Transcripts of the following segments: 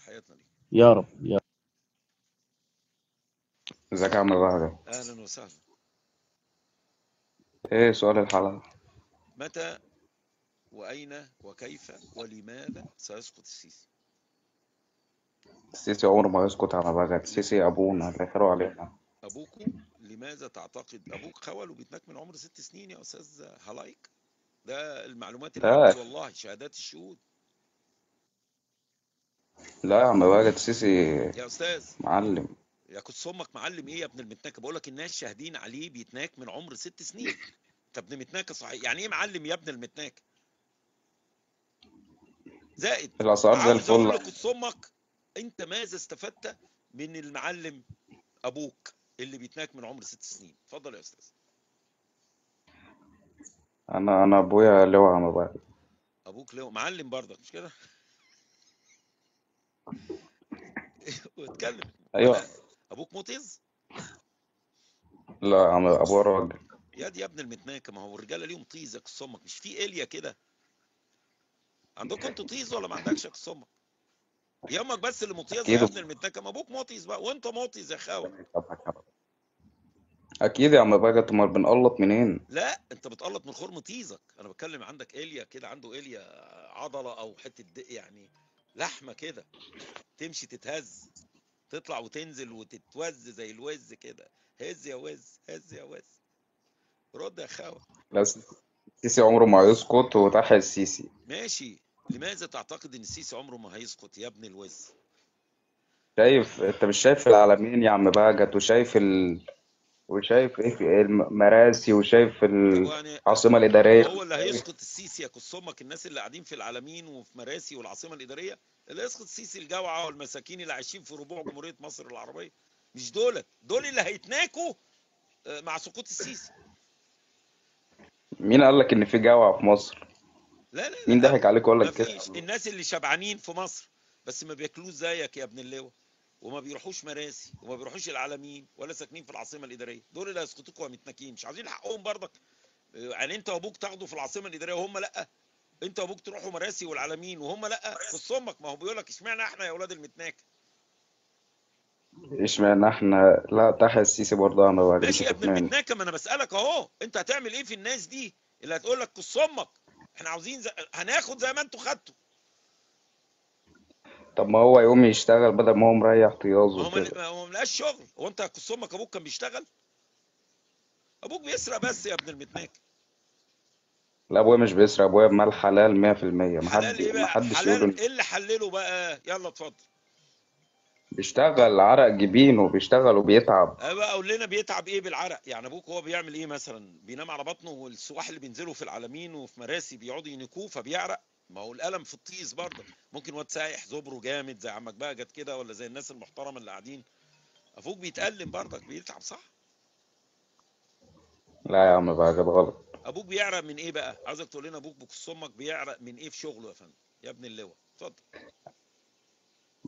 تحياتنا ليك. يا رب يا رب. ازيك يا عم بهجت؟ اهلا وسهلا. ايه سؤال الحلقة؟ متى واين وكيف ولماذا سيسقط السيسي؟ السيسي عمره ما يسكت يا عم بهجت، السيسي ابونا اللي خيره علينا. ابوكو. لماذا تعتقد ابوك خول وبيتنك من عمر 6 سنين يا استاذ هلايك؟ ده المعلومات اللي لا عندي والله، شهادات الشهود لا يا عم بهجت، السيسي يا استاذ. معلم. يا كنت امك معلم ايه يا ابن المتناكه؟ بقول لك الناس شاهدين عليه بيتناك من عمر 6 سنين. انت ابن متناكه صحيح؟ يعني ايه معلم يا ابن المتناكه؟ زائد الاسعار زي عاوز الفل. اقول لك امك، انت ماذا استفدت من المعلم ابوك اللي بيتناك من عمر 6 سنين؟ اتفضل يا استاذ. انا ابويا لواء يا عم بهجت. ابوك له معلم برضك مش كده؟ واتكلم. ايوه. ولا ابوك مطز؟ لا يا عم ابويا راجل. يا ابن المتناكه، ما هو الرجاله ليهم طيز يا امك، مش في إليا كده؟ عندكم انتوا طيز ولا ما عندكش يا امك؟ يا امك بس اللي مطيزه يا اكيد. ابن المتناكه، ما ابوك مطيز بقى وانت مطيز يا خاوه. اكيد يا عم بهجت، امال بنقلط منين؟ لا انت بتقلط من خرم طيزك، انا بتكلم عندك إليا كده، عنده إليا عضله او حته يعني لحمه كده تمشي تتهز، تطلع وتنزل وتتوز زي الوز كده. هز يا وز، هز يا وز. رد يا خاوه. لا، السيسي عمره ما يسكت وتحيا السيسي. ماشي. لماذا تعتقد ان السيسي عمره ما هيسقط يا ابن الوز؟ شايف انت مش شايف العالمين يا عم بهجت، وشايف ايه في المراسي، وشايف طب يعني العاصمة طب الإدارية. هو اللي هيسقط السيسي يا كصمك الناس اللي قاعدين في العلمين وفي مراسي والعاصمه الاداريه؟ اللي هيسقط السيسي الجوعه والمساكين اللي عايشين في ربوع جمهوريه مصر العربيه. مش دول اللي هيتناكوا مع سقوط السيسي. مين قال لك ان في جوع في مصر؟ لا لا مين لا ضحك ابدا. عليك وقال ما لك كده؟ فيش. الناس اللي شبعانين في مصر بس ما بياكلوش زيك يا ابن اللواء، وما بيروحوش مراسي وما بيروحوش العلمين ولا ساكنين في العاصمه الاداريه، دول اللي هيسقطوكوا ومتناكين، مش عاوزين حقهم برضك؟ يعني انت وابوك تاخدوا في العاصمه الاداريه وهم لا؟ انت وابوك تروحوا مراسي والعلمين وهم لا؟ كص امك، ما هو بيقول لك اشمعنى احنا يا اولاد المتناك؟ اشمعنى احنا؟ لا، تحيا السيسي برضه، انا بقى انت ماشي يا ابن تقنعني. المتناكه، ما انا بسالك اهو، انت هتعمل ايه في الناس دي اللي هتقول لك كص امك احنا عاوزين هناخد زي ما انتوا خدتوا؟ طب ما هو يقوم يشتغل بدل ما هو مريح طياز ما هو وكده. ما هو ملقاش شغل. هو انت كص امك ابوك كان بيشتغل؟ ابوك بيسرق بس يا ابن المتناك. لا، ابويا مش بيسرق، ابويا بمال حلال 100%. حلال ايه ما بقى؟ حدش يقول حلال انه ايه اللي حلله بقى؟ يلا اتفضل. بيشتغل عرق جبينه، وبيشتغل وبيتعب. بقى قول لنا بيتعب ايه بالعرق؟ يعني ابوك هو بيعمل ايه مثلا؟ بينام على بطنه والسواح اللي بينزلوا في العلمين وفي مراسي بيقعدوا ينكوه فبيعرق؟ ما هو الالم في الطيس برضه. ممكن واد سايح زبره جامد زي عمك بهجت كده، ولا زي الناس المحترمه اللي قاعدين. ابوك بيتألم برضك، بيتعب صح؟ لا يا عم بقى، كده غلط. ابوك بيعرق من ايه بقى؟ عاوزك تقول لنا ابوك بكس امك بيعرق من ايه في شغله يا فندم يا ابن اللواء؟ اتفضل.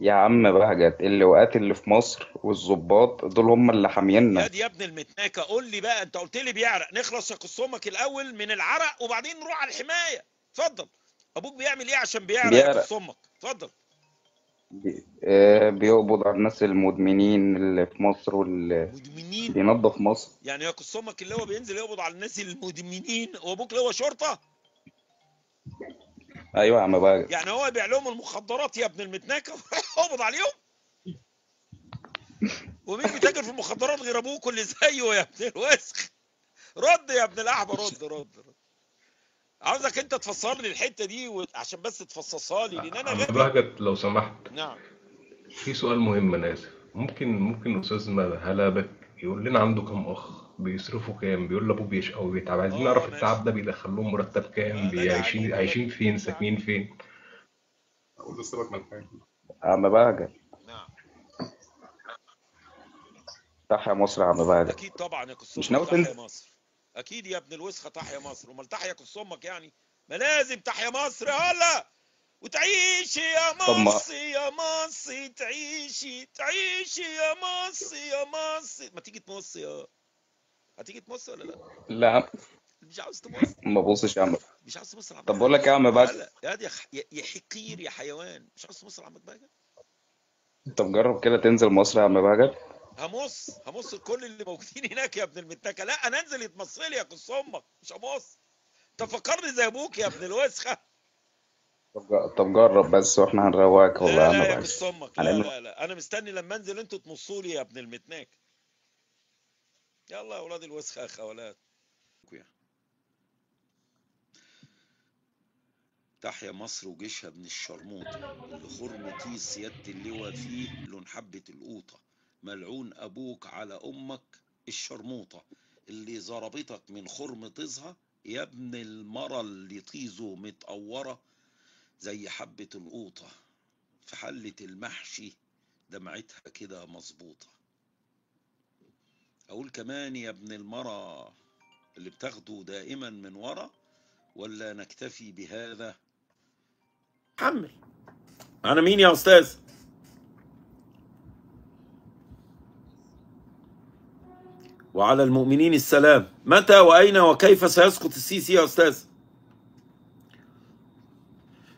يا عم بهجت، اللواءات اللي في مصر والضباط دول هم اللي حامينا. يا ابن المتناكه قول لي بقى، انت قلت لي بيعرق، نخلص يا كس امك الاول من العرق وبعدين نروح على الحمايه. اتفضل. ابوك بيعمل ايه عشان بيعرق يا بيعرق. كس امك؟ اتفضل. بيقبض على الناس المدمنين اللي في مصر، واللي مدمنين؟ بينظف مصر. يعني يا كس امك اللي هو بينزل يقبض على الناس المدمنين، وابوك اللي هو شرطه؟ ايوه يا عم بهجت. يعني هو يبيع لهم المخدرات يا ابن المتناكه ويقبض عليهم؟ ومين بيتاجر في المخدرات غير ابوك اللي زيه يا ابن الوسخ؟ رد يا ابن الاحبه، رد. عاوزك انت تفسر لي الحته دي عشان بس تفصصها لي لان انا عم غبي. بهجت لو سمحت، نعم. في سؤال مهم أنا آسف. ممكن أستاذ هلابك يقول لنا عنده كام أخ، بيصرفوا كام، بيقول لأبوه بيشقى وبيتعب، عايزين نعرف ماشي. التعب ده بيدخل لهم مرتب كام، بدي عليه. عايشين فين، بدي ساكنين عليه. فين. أقول له سيبك من حاجة. يا عم بهجت، نعم. تحيا مصر يا عم بهجت. اكيد طبعا يا كس مش امك ناوي تحيا تنزل؟ مصر. اكيد يا ابن الوسخه تحيا مصر. امال تحيا كس امك يعني؟ ما لازم تحيا مصر هلا. وتعيشي يا طب ما مصر يا مصر، تعيشي يا مصر يا مصر. ما تيجي تمص يا. هتيجي تمص ولا لا؟ لا، مش عاوز تمص؟ ما بصش يا عم. مش عاوز تبص لعمك طب بقول بهجت؟ لك إيه يا عم بهجت؟ هلا يا حقير يا حيوان، مش عاوز تبص لعمك بهجت؟ انت مجرب كده تنزل مصر يا عم بهجت؟ همص كل اللي موجودين هناك يا ابن المتنكه. لا انا انزل يتمص لي يا كس امك، مش همص. انت فكرني زي ابوك يا ابن الوسخه. طب جرب بس واحنا هنروقك والله لا يا لا عم يا بهجت. كس امك، لا هنعمل لا لا، انا مستني لما انزل انتوا تمصوا لي يا ابن المتناك. يلا يا اولاد الوسخه يا خولات. تحيا مصر وجيشها ابن الشرموطة اللي خرم سيادة اللواء فيه لون حبة القوطة. ملعون أبوك على أمك الشرموطة اللي ضربتك من خرم طيزها يا ابن المرة اللي طيزه متقورة زي حبة القوطة في حلة المحشي دمعتها كده مظبوطة. أقول كمان يا ابن المرة اللي بتاخده دائما من ورا، ولا نكتفي بهذا؟ حمل. أنا مين يا أستاذ؟ وعلى المؤمنين السلام. متى وأين وكيف سيسقط السيسي يا أستاذ؟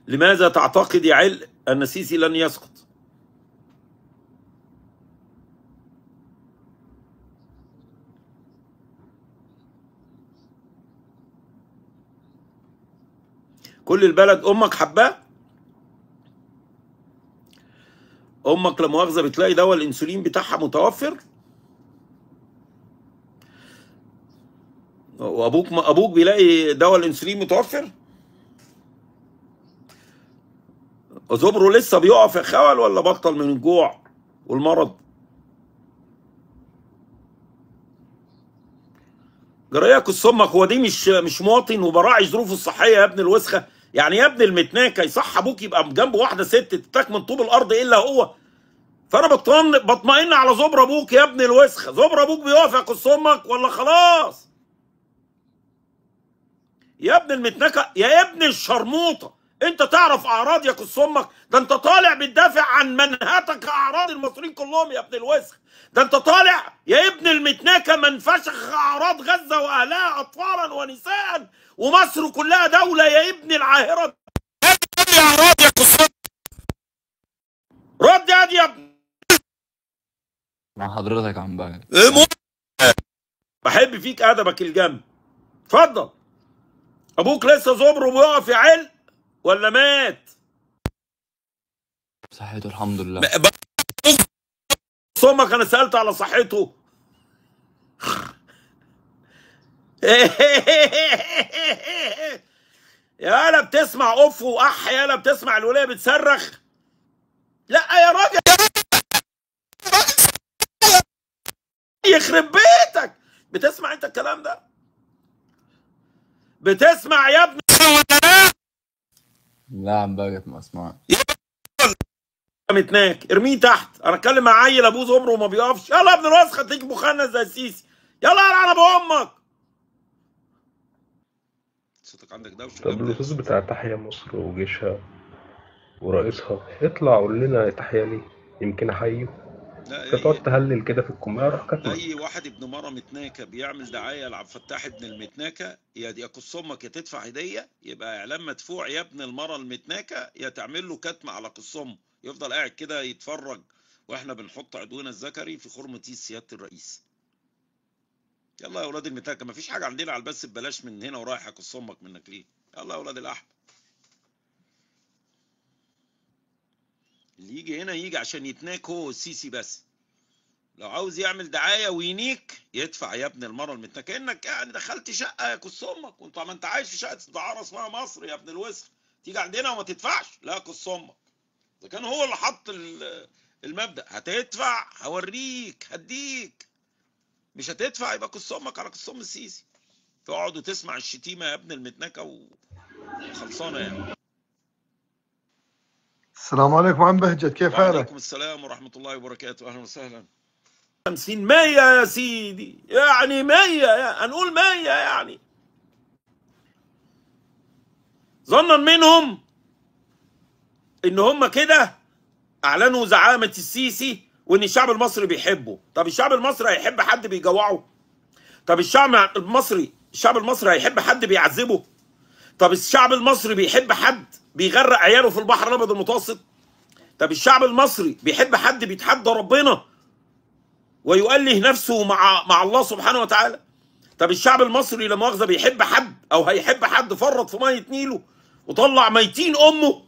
لماذا تعتقد يا عل أن السيسي لن يسقط؟ كل البلد أمك حباه؟ أمك لا مؤاخذة بتلاقي دواء الأنسولين بتاعها متوفر؟ وأبوك بيلاقي دواء الأنسولين متوفر؟ زبره لسه بيقف يا خول ولا بطل من الجوع والمرض؟ جرايه كس امك، هو دي مش مواطن وبراعي ظروفه الصحيه يا ابن الوسخه؟ يعني يا ابن المتناكه يصح ابوك يبقى جنبه واحده ست تتاك من طوب الارض الا هو؟ فانا بطمئن على زبر ابوك يا ابن الوسخه. زبر ابوك بيقف يا كس امك ولا خلاص؟ يا ابن المتناكه يا ابن الشرموطه، انت تعرف اعراض يا كس امك؟ ده انت طالع بتدافع عن منهتك اعراض المصريين كلهم يا ابن الوسخ. ده انت طالع يا ابن المتناكه من فشخ اعراض غزه واهلها اطفالا ونساء ومصر كلها دوله يا ابن العاهره. يا اعراض يا كس امك، رد يا ابن. مع حضرتك يا عم بهجت. بحب فيك ادبك الجم. اتفضل. ابوك لسه زبره بيقف يا عل ولا مات؟ صحته الحمد لله. امك انا سالت على صحته. يالا بتسمع اوف واح، يالا بتسمع الولايه بتصرخ. لا يا راجل يخرب بيتك، بتسمع انت الكلام ده؟ بتسمع يا ابني ولا لا؟ لا يا عم بهجت ما اسمعش. متناك ارميه تحت. انا اتكلم مع عيل ابوه زمره وما بيقفش. يلا يا ابن الوسخه تيجي مخنث زي السيسي. يلا على ابو امك. صوتك عندك دوشه. طب الأستاذ بتاع تحيا مصر وجيشها ورئيسها اطلع قول لنا تحيا ليه، يمكن أحييه. لا كنت تقعد تهلل كده في الكومنت روح كاتب. اي واحد ابن مره متناكه بيعمل دعايه لعبد الفتاح ابن المتناكه، يا كس امك يا تدفع هديه يبقى اعلان مدفوع يا ابن المره المتناكه، يا تعمل له كتم على كس امه يفضل قاعد كده يتفرج واحنا بنحط عدونا الذكري في خرم سياده الرئيس. يلا يا اولاد المتناكه، مفيش حاجه عندنا على البث ببلاش من هنا ورايح يا كس امك منك ليه؟ يلا يا اولاد الاحمد. اللي يجي هنا يجي عشان يتناك هو السيسي بس. لو عاوز يعمل دعايه وينيك يدفع يا ابن المره المتناكه. كانك يعني دخلت شقه يا كس امك وانت ما انت عايش في شقه دعاره اسمها مصر يا ابن الوسخ، تيجي عندنا وما تدفعش؟ لا كس امك، ده كان هو اللي حط المبدا. هتدفع هوريك هديك، مش هتدفع يبقى كس امك على كس ام السيسي. تقعد وتسمع الشتيمه يا ابن المتناكه وخلصانه يعني. السلام عليكم عم بهجت، كيف حالك؟ وعليكم السلام ورحمه الله وبركاته، اهلا وسهلا. 50 100 يا سيدي، يعني 100 هنقول 100 يعني. ظنا منهم ان هم كده اعلنوا زعامه السيسي وان الشعب المصري بيحبه. طب الشعب المصري هيحب حد بيجوعه؟ طب الشعب المصري هيحب حد بيعذبه؟ طب الشعب المصري بيحب حد بيغرق عياله في البحر الابيض المتوسط؟ طب الشعب المصري بيحب حد بيتحدى ربنا ويؤله نفسه مع الله سبحانه وتعالى؟ طب الشعب المصري لا مؤاخذه بيحب حد او هيحب حد فرط في ميه نيله وطلع ميتين امه؟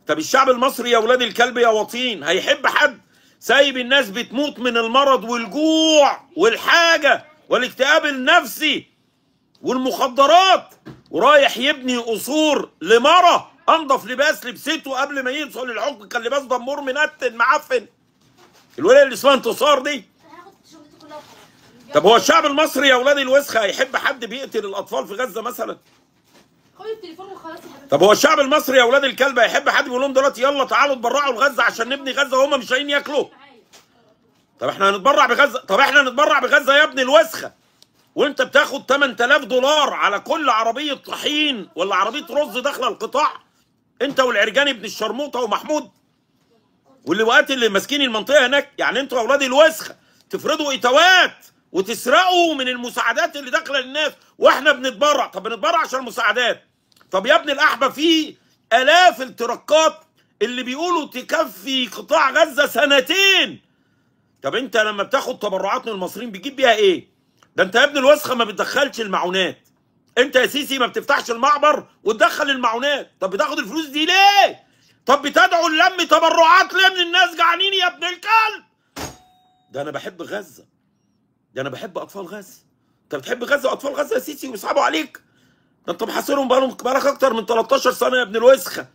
طب الشعب المصري يا ولاد الكلب يا وطين هيحب حد سايب الناس بتموت من المرض والجوع والحاجه والاكتئاب النفسي والمخدرات ورايح يبني قصور لمرة انضف لباس لبسته قبل ما يوصل للحكم كان لباس دمور منتن معفن، الولايه اللي اسمها انتصار دي؟ طب هو الشعب المصري يا ولاد الوسخه هيحب حد بيقتل الاطفال في غزه مثلا؟ طب هو الشعب المصري يا ولاد الكلب هيحب حد بيقول لهم دلوقتي يلا تعالوا اتبرعوا لغزه عشان نبني غزه وهم مش لاقيين ياكلوا؟ طب احنا هنتبرع بغزه؟ طب احنا هنتبرع بغزه يا ابن الوسخه وانت بتاخد 8000 دولار على كل عربيه طحين ولا عربيه رز داخله القطاع، انت والعرجاني ابن الشرموطه ومحمود واللواءات اللي ماسكين المنطقه هناك. يعني انتوا يا اولاد الوسخه تفرضوا اتوات وتسرقوا من المساعدات اللي داخله للناس واحنا بنتبرع. طب بنتبرع عشان المساعدات. طب يا ابن الاحبه في الاف التركات اللي بيقولوا تكفي قطاع غزه سنتين. طب انت لما بتاخد تبرعات من المصريين بتجيب بيها ايه؟ ده انت يا ابن الوسخه ما بتدخلش المعونات. انت يا سيسي ما بتفتحش المعبر وتدخل المعونات. طب بتاخد الفلوس دي ليه؟ طب بتدعو للم تبرعات ليه من الناس جعانين يا ابن الكلب؟ ده انا بحب غزه، ده انا بحب اطفال غزه. انت بتحب غزه واطفال غزه يا سيسي ويصعبوا عليك؟ ده انت محاصرهم بقالك اكتر من 13 سنه يا ابن الوسخه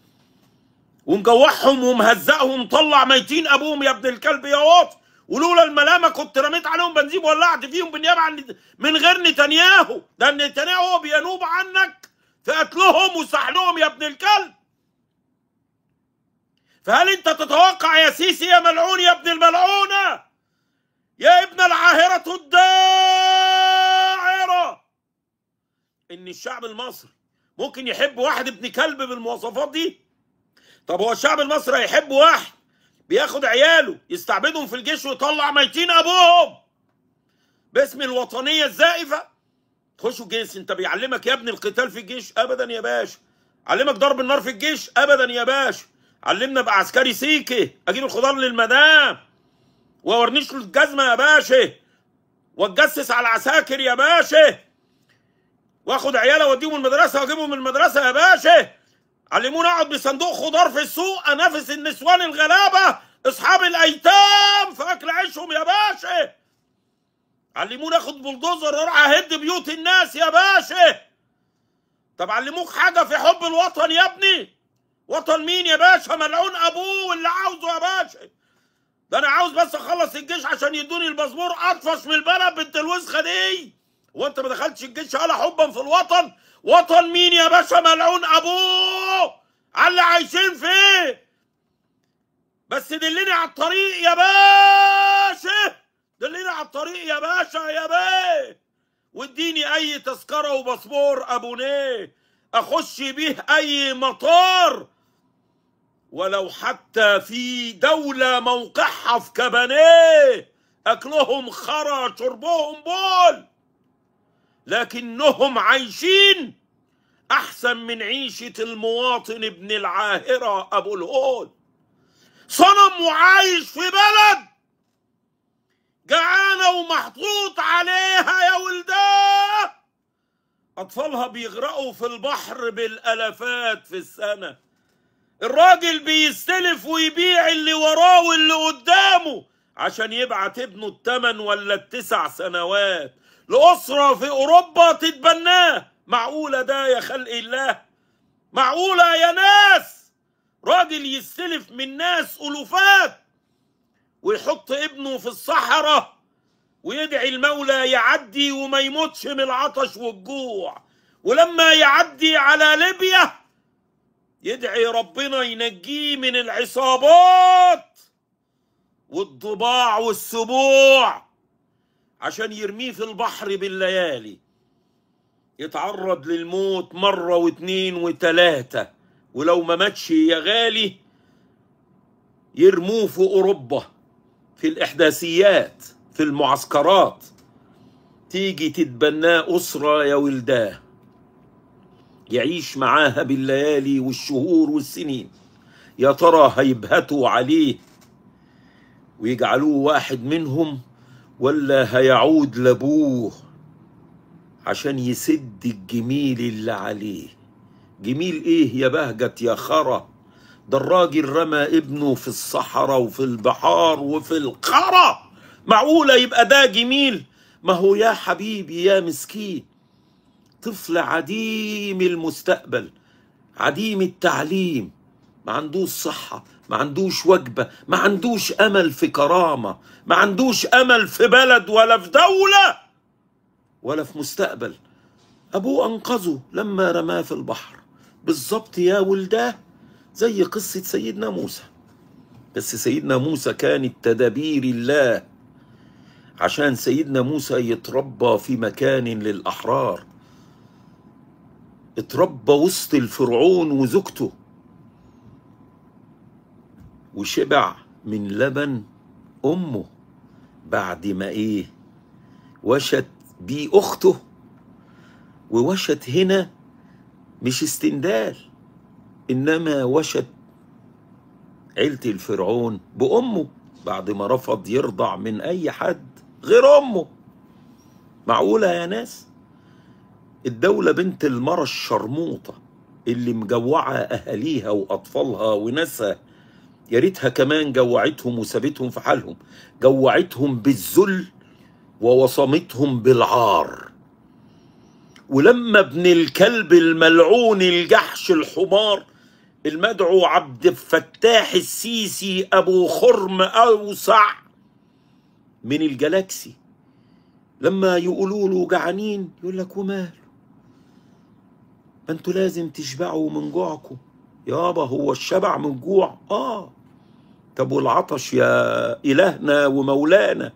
ومجوعهم ومهزقهم ومطلع ميتين ابوهم يا ابن الكلب يا واطي، ولولا الملامه كنت رميت عليهم بنزين وولعت فيهم بالنيابه عن من غير نتنياهو. ده نتنياهو بينوب عنك في قتلهم وسحلهم يا ابن الكلب. فهل انت تتوقع يا سيسي يا ملعون يا ابن الملعونه يا ابن العاهره الداعره ان الشعب المصري ممكن يحب واحد ابن كلب بالمواصفات دي؟ طب هو الشعب المصري هيحب واحد بياخد عياله يستعبدهم في الجيش ويطلع ميتين ابوهم باسم الوطنيه الزائفه؟ تخشوا الجيش انت بيعلمك يا ابني القتال في الجيش؟ ابدا يا باشا. علمك ضرب النار في الجيش؟ ابدا يا باشا. علمنا ابقى عسكري سيكي اجيب الخضار للمدام واورنيش له الجزمه يا باشا واتجسس على العساكر يا باشا واخد عياله واديهم المدرسه واجيبهم من المدرسه يا باشا. علمونا اقعد بصندوق خضار في السوق انافس النسوان الغلابه اصحاب الايتام في اكل عيشهم يا باشا. علمونا اخد بلدوزر واروح اهد بيوت الناس يا باشا. طب علموك حاجه في حب الوطن يا ابني؟ وطن مين يا باشا؟ ملعون ابوه اللي عاوزه يا باشا. ده انا عاوز بس اخلص الجيش عشان يدوني الباسبور اطفش من البلد بنت الوسخه دي. وانت ما دخلتش الجيش ولا حبا في الوطن؟ وطن مين يا باشا؟ ملعون ابوه على اللي عايشين فيه. بس دلني على الطريق يا باشا، دلني على الطريق يا باشا يا بيه واديني اي تذكره وباسبور ابونيه اخش بيه اي مطار ولو حتى في دوله موقعها في كبانيه اكلهم خرا شربهم بول لكنهم عايشين احسن من عيشه المواطن ابن العاهره ابو الهول. صنم وعايش في بلد جعانه ومحطوط عليها يا ولداه اطفالها بيغرقوا في البحر بالالافات في السنه. الراجل بيستلف ويبيع اللي وراه واللي قدامه عشان يبعت ابنه ال8 ولا ال9 سنوات لأسرة في أوروبا تتبناه. معقولة ده يا خلق الله؟ معقولة يا ناس؟ راجل يستلف من ناس ألوفات ويحط ابنه في الصحراء ويدعي المولى يعدي وما يموتش من العطش والجوع، ولما يعدي على ليبيا يدعي ربنا ينجيه من العصابات والضباع والسبوع عشان يرميه في البحر بالليالي يتعرض للموت مرة واثنين وثلاثة، ولو ما ماتش يا غالي يرموه في أوروبا في الإحداثيات في المعسكرات. تيجي تتبناه أسرة يا ولداه يعيش معاها بالليالي والشهور والسنين، يا ترى هيبهتوا عليه ويجعلوه واحد منهم، ولا هيعود لابوه عشان يسد الجميل اللي عليه؟ جميل ايه يا بهجت يا خرا؟ ده الراجل رمى ابنه في الصحراء وفي البحار وفي القرى، معقولة يبقى ده جميل؟ ما هو يا حبيبي يا مسكين طفل عديم المستقبل، عديم التعليم، ما عندوش صحة، ما عندوش وجبة، ما عندوش أمل في كرامة، ما عندوش أمل في بلد ولا في دولة ولا في مستقبل. أبوه أنقذه لما رماه في البحر، بالظبط يا ولداه زي قصة سيدنا موسى. بس سيدنا موسى كانت تدابير الله عشان سيدنا موسى يتربى في مكان للأحرار، اتربى وسط الفرعون وزوجته، وشبع من لبن أمه بعد ما إيه وشت بيه أخته. ووشت هنا مش استندال، إنما وشت عيلة الفرعون بأمه بعد ما رفض يرضع من أي حد غير أمه. معقولة يا ناس؟ الدولة بنت المرة الشرموطة اللي مجوعة أهاليها وأطفالها وناسها، يا ريتها كمان جوعتهم وسابتهم في حالهم، جوعتهم بالذل ووصمتهم بالعار. ولما ابن الكلب الملعون الجحش الحمار المدعو عبد الفتاح السيسي أبو خرم أوسع من الجلاكسي، لما يقولوا له جعانين يقول لك وماله، ما انتوا لازم تشبعوا من جوعكم يابا. هو الشبع من جوع؟ طب والعطش يا إلهنا ومولانا؟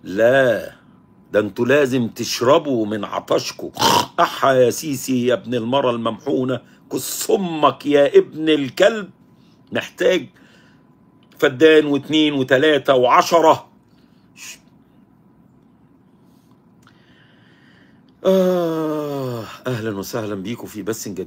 لا، ده انتوا لازم تشربوا من عطشكم. احا يا سيسي يا ابن المرة الممحونة، كس امك يا ابن الكلب. محتاج فدان واثنين وثلاثة وعشرة. اهلا وسهلا بيكم في بث جديد.